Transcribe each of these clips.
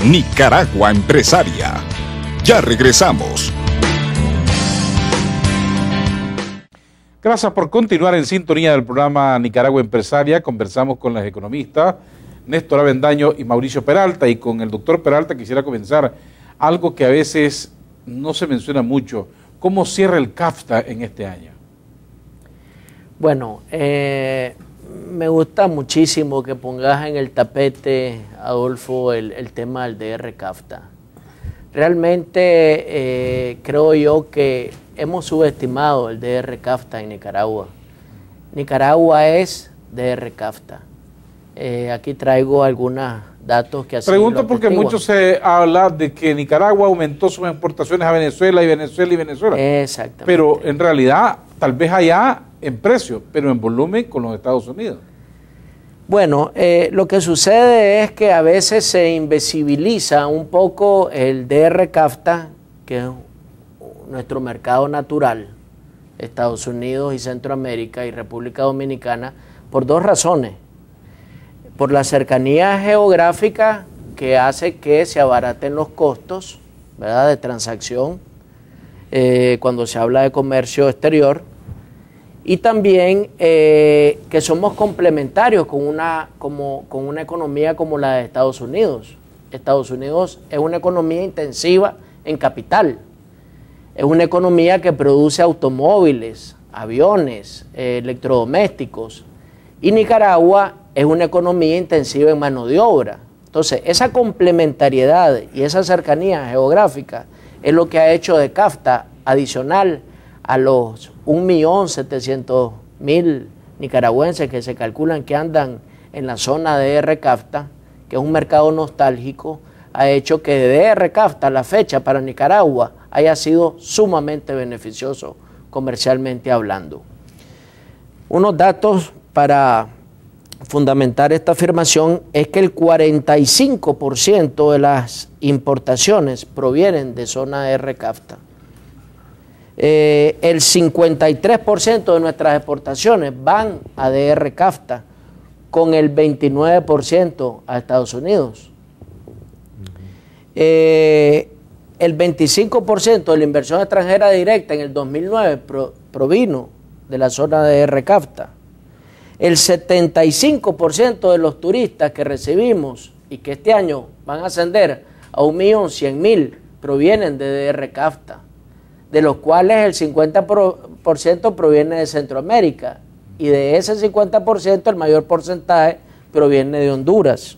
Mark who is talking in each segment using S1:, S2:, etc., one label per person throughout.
S1: Nicaragua Empresaria. Ya regresamos.
S2: Gracias por continuar en sintonía del programa Nicaragua Empresaria. Conversamos con los economistas Néstor Avendaño y Mauricio Peralta, y con el doctor Peralta quisiera comenzar algo que a veces no se menciona mucho. ¿Cómo cierra el CAFTA en este año?
S3: Bueno, me gusta muchísimo que pongas en el tapete, Adolfo, el tema del DR CAFTA. Realmente creo yo que hemos subestimado el DR CAFTA en Nicaragua. Nicaragua es DR CAFTA. Aquí traigo algunos datos que así
S2: Pregunto porque mucho se habla de que Nicaragua aumentó sus exportaciones a Venezuela y Venezuela y Venezuela.
S3: Exactamente.
S2: Pero en realidad, tal vez allá en precio, pero en volumen con los Estados Unidos.
S3: Bueno, lo que sucede es que a veces se invisibiliza un poco el DR CAFTA, que es nuestro mercado natural, Estados Unidos y Centroamérica y República Dominicana, por dos razones. Por la cercanía geográfica, que hace que se abaraten los costos, ¿verdad?, de transacción cuando se habla de comercio exterior, y también que somos complementarios con una economía como la de Estados Unidos. Estados Unidos es una economía intensiva en capital, es una economía que produce automóviles, aviones, electrodomésticos, y Nicaragua es una economía intensiva en mano de obra. Entonces, esa complementariedad y esa cercanía geográfica es lo que ha hecho de CAFTA adicional a los 1.700.000 nicaragüenses que se calculan que andan en la zona de DR CAFTA, que es un mercado nostálgico, ha hecho que DR CAFTA a la fecha para Nicaragua haya sido sumamente beneficioso comercialmente hablando. Unos datos para fundamentar esta afirmación es que el 45% de las importaciones provienen de zona de DR CAFTA. El 53% de nuestras exportaciones van a DR CAFTA, con el 29% a Estados Unidos. El 25% de la inversión extranjera directa en el 2009 provino de la zona de DR CAFTA. El 75% de los turistas que recibimos y que este año van a ascender a 1.100.000 provienen de DR CAFTA, de los cuales el 50% proviene de Centroamérica, y de ese 50% el mayor porcentaje proviene de Honduras.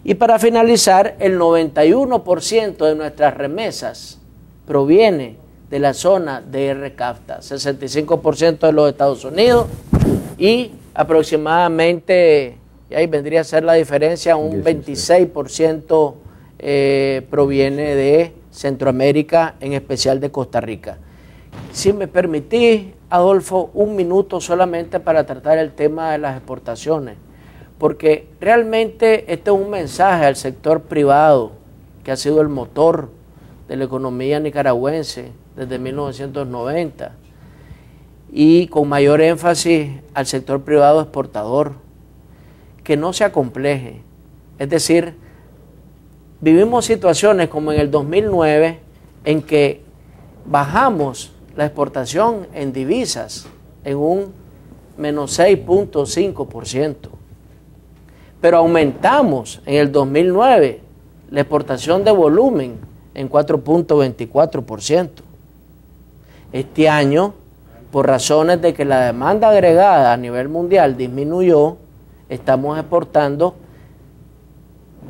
S3: Y para finalizar, el 91% de nuestras remesas proviene de la zona de DR CAFTA, 65% de los Estados Unidos y aproximadamente, y ahí vendría a ser la diferencia, un 26% proviene de Centroamérica, en especial de Costa Rica. Si me permitís, Adolfo, un minuto solamente para tratar el tema de las exportaciones, porque realmente este es un mensaje al sector privado, que ha sido el motor de la economía nicaragüense desde 1990, y con mayor énfasis al sector privado exportador, que no se acompleje. Es decir, vivimos situaciones como en el 2009 en que bajamos la exportación en divisas en un menos 6.5%, pero aumentamos en el 2009 la exportación de volumen en 4.24%. Este año, por razones de que la demanda agregada a nivel mundial disminuyó, estamos exportando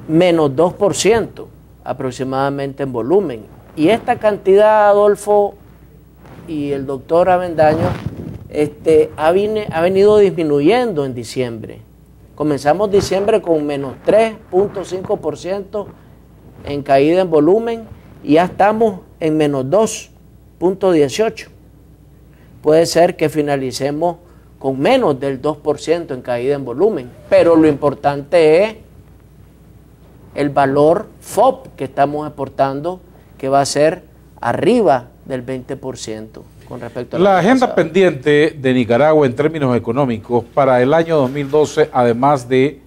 S3: menos 2% aproximadamente en volumen. Y esta cantidad, Adolfo y el doctor Avendaño, ha venido disminuyendo en diciembre. Comenzamos diciembre con menos 3.5% en caída en volumen y ya estamos en menos 2.18%. Puede ser que finalicemos con menos del 2% en caída en volumen, pero lo importante es el valor FOB que estamos exportando, que va a ser arriba del 20% con respecto a
S2: la agenda pendiente de Nicaragua en términos económicos para el año 2012, además de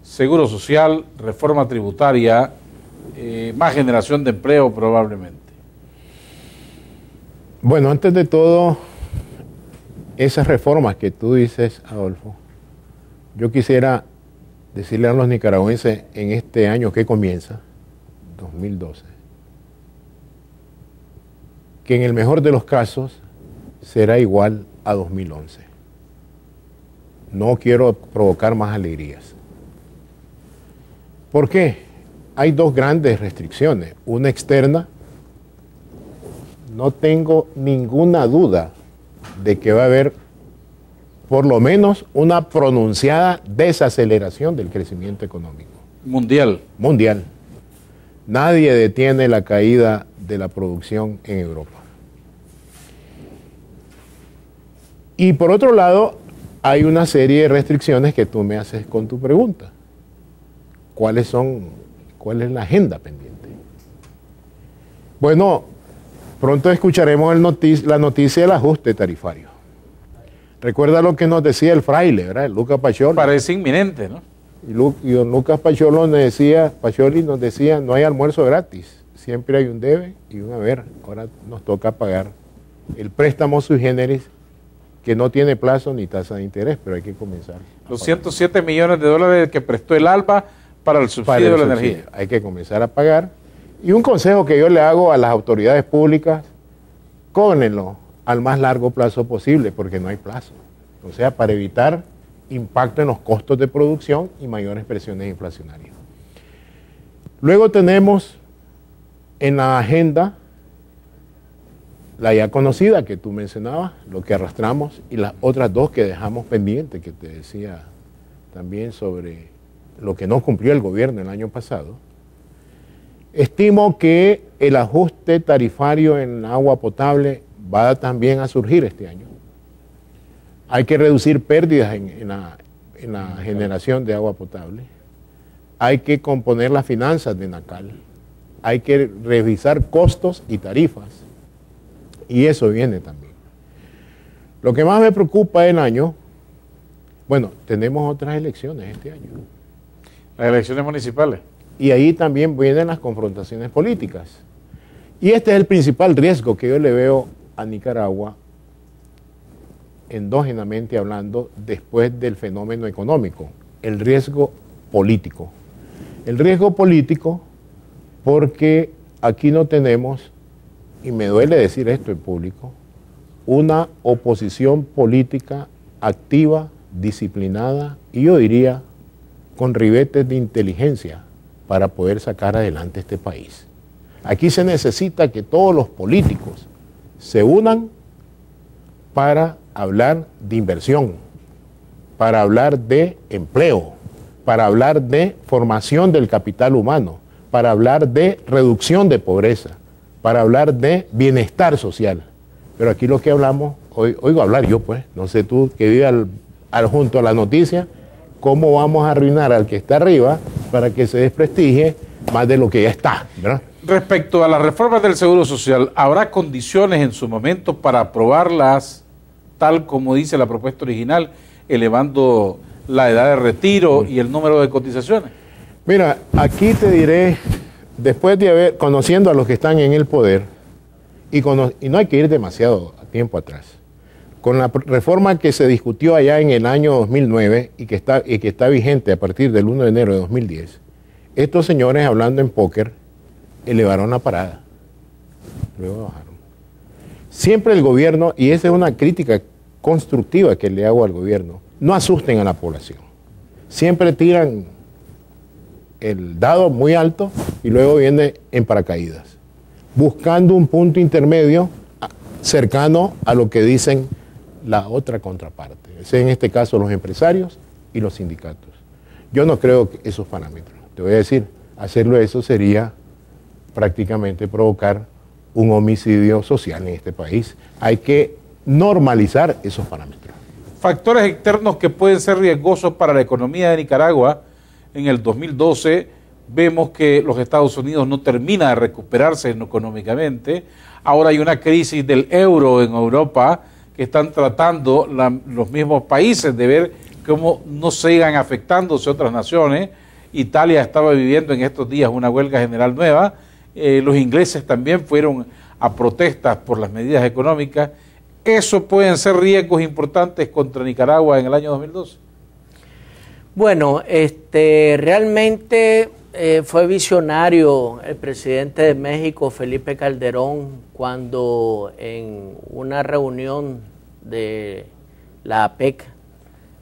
S2: seguro social, reforma tributaria, más generación de empleo probablemente.
S4: Bueno, antes de todo, esas reformas que tú dices, Adolfo, yo quisiera decirle a los nicaragüenses en este año que comienza, 2012, que en el mejor de los casos será igual a 2011. No quiero provocar más alegrías. ¿Por qué? Hay dos grandes restricciones. Una externa. No tengo ninguna duda de que va a haber por lo menos una pronunciada desaceleración del crecimiento económico.
S2: Mundial.
S4: Mundial. Nadie detiene la caída de la producción en Europa. Y por otro lado, hay una serie de restricciones que tú me haces con tu pregunta. ¿Cuál es la agenda pendiente? Bueno, pronto escucharemos la noticia del ajuste tarifario. Recuerda lo que nos decía el fraile, ¿verdad? Lucas Pacholi.
S2: Parece inminente, ¿no?
S4: Y don Lucas Pacholi nos decía, no hay almuerzo gratis, siempre hay un debe y un haber. Ahora nos toca pagar el préstamo sui generis, que no tiene plazo ni tasa de interés, pero hay que comenzar.
S2: Los 107 millones de dólares que prestó el ALBA para el subsidio de la energía.
S4: Hay que comenzar a pagar. Y un consejo que yo le hago a las autoridades públicas, cóbrenlo al más largo plazo posible, porque no hay plazo. O sea, para evitar impacto en los costos de producción y mayores presiones inflacionarias. Luego tenemos en la agenda la ya conocida que tú mencionabas, lo que arrastramos, y las otras dos que dejamos pendientes, que te decía también sobre lo que no cumplió el gobierno el año pasado. Estimo que el ajuste tarifario en agua potable va también a surgir este año. Hay que reducir pérdidas en la generación de agua potable. Hay que componer las finanzas de NACAL. Hay que revisar costos y tarifas. Y eso viene también. Lo que más me preocupa del año, bueno, tenemos otras elecciones este año.
S2: Las elecciones municipales.
S4: Y ahí también vienen las confrontaciones políticas. Y este es el principal riesgo que yo le veo a Nicaragua, endógenamente hablando, después del fenómeno económico, el riesgo político. El riesgo político porque aquí no tenemos, y me duele decir esto en público, una oposición política activa, disciplinada y yo diría con ribetes de inteligencia para poder sacar adelante este país. Aquí se necesita que todos los políticos se unan para hablar de inversión, para hablar de empleo, para hablar de formación del capital humano, para hablar de reducción de pobreza, para hablar de bienestar social. Pero aquí lo que hablamos, oigo hablar yo pues, no sé tú que vives junto a la noticia, cómo vamos a arruinar al que está arriba para que se desprestigie más de lo que ya está, ¿verdad?
S2: Respecto a las reformas del Seguro Social, ¿habrá condiciones en su momento para aprobarlas tal como dice la propuesta original, elevando la edad de retiro y el número de cotizaciones?
S4: Mira, aquí te diré, después de haber conociendo a los que están en el poder, y no hay que ir demasiado tiempo atrás, con la reforma que se discutió allá en el año 2009 y que está vigente a partir del 1 de enero de 2010, estos señores, hablando en póker, elevaron la parada, luego bajaron. Siempre el gobierno, y esa es una crítica constructiva que le hago al gobierno, no asusten a la población. Siempre tiran el dado muy alto y luego viene en paracaídas, buscando un punto intermedio cercano a lo que dicen la otra contraparte, en este caso los empresarios y los sindicatos. Yo no creo que esos parámetros, te voy a decir, hacerlo eso sería prácticamente provocar un homicidio social en este país. Hay que normalizar esos parámetros.
S2: Factores externos que pueden ser riesgosos para la economía de Nicaragua. En el 2012 vemos que los Estados Unidos no termina de recuperarse económicamente. Ahora hay una crisis del euro en Europa que están tratando los mismos países de ver cómo no sigan afectándose otras naciones Italia estaba viviendo en estos días una huelga general nueva. Los ingleses también fueron a protestas por las medidas económicas. ¿Eso pueden ser riesgos importantes contra Nicaragua en el año 2012?
S3: Bueno, realmente fue visionario el presidente de México, Felipe Calderón, cuando en una reunión de la APEC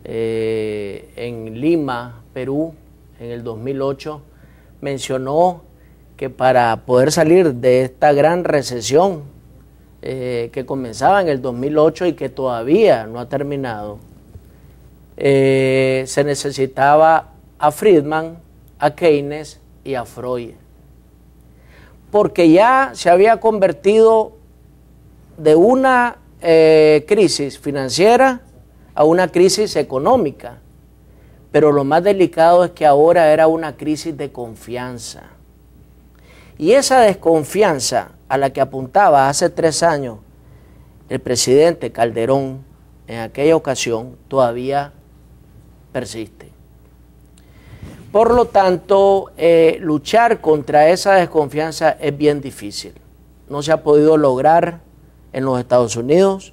S3: en Lima, Perú, en el 2008, mencionó que para poder salir de esta gran recesión que comenzaba en el 2008 y que todavía no ha terminado, se necesitaba a Friedman, a Keynes y a Freud, porque ya se había convertido de una crisis financiera a una crisis económica, pero lo más delicado es que ahora era una crisis de confianza. Y esa desconfianza a la que apuntaba hace 3 años el presidente Calderón en aquella ocasión todavía persiste. Por lo tanto, luchar contra esa desconfianza es bien difícil. No se ha podido lograr en los Estados Unidos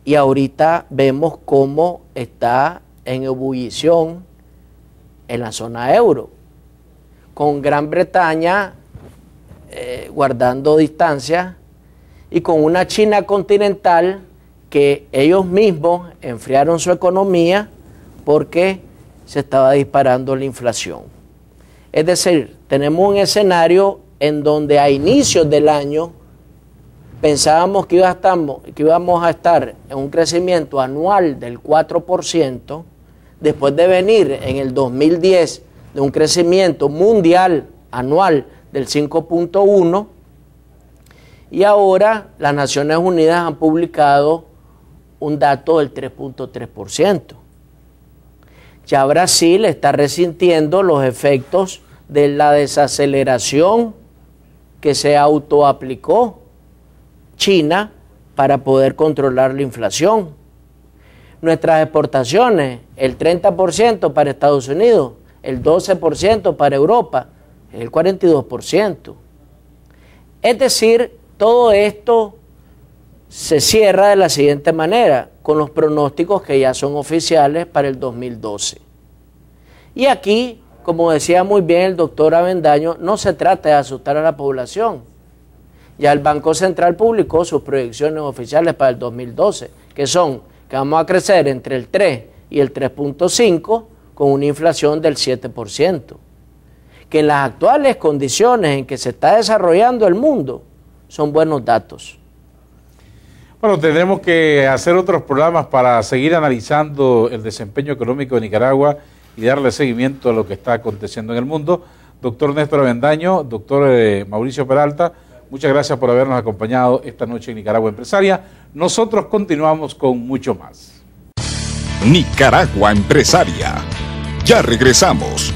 S3: y ahorita vemos cómo está en ebullición en la zona euro, con Gran Bretaña guardando distancia y con una China continental que ellos mismos enfriaron su economía porque se estaba disparando la inflación. Es decir, tenemos un escenario en donde a inicios del año pensábamos que íbamos a estar en un crecimiento anual del 4%, después de venir en el 2010 de un crecimiento mundial anual del 5.1%, y ahora las Naciones Unidas han publicado un dato del 3.3%. Ya Brasil está resintiendo los efectos de la desaceleración que se autoaplicó China para poder controlar la inflación. Nuestras exportaciones, el 30% para Estados Unidos, el 12% para Europa, el 42%. Es decir, todo esto se cierra de la siguiente manera, con los pronósticos que ya son oficiales para el 2012. Y aquí, como decía muy bien el doctor Avendaño, no se trata de asustar a la población. Ya el Banco Central publicó sus proyecciones oficiales para el 2012, que son que vamos a crecer entre el 3 y el 3.5 con una inflación del 7%. Que en las actuales condiciones en que se está desarrollando el mundo son buenos datos.
S2: Bueno, tendremos que hacer otros programas para seguir analizando el desempeño económico de Nicaragua y darle seguimiento a lo que está aconteciendo en el mundo. Doctor Néstor Avendaño, doctor Mauricio Peralta, muchas gracias por habernos acompañado esta noche en Nicaragua Empresaria. Nosotros continuamos con mucho más.
S1: Nicaragua Empresaria. Ya regresamos.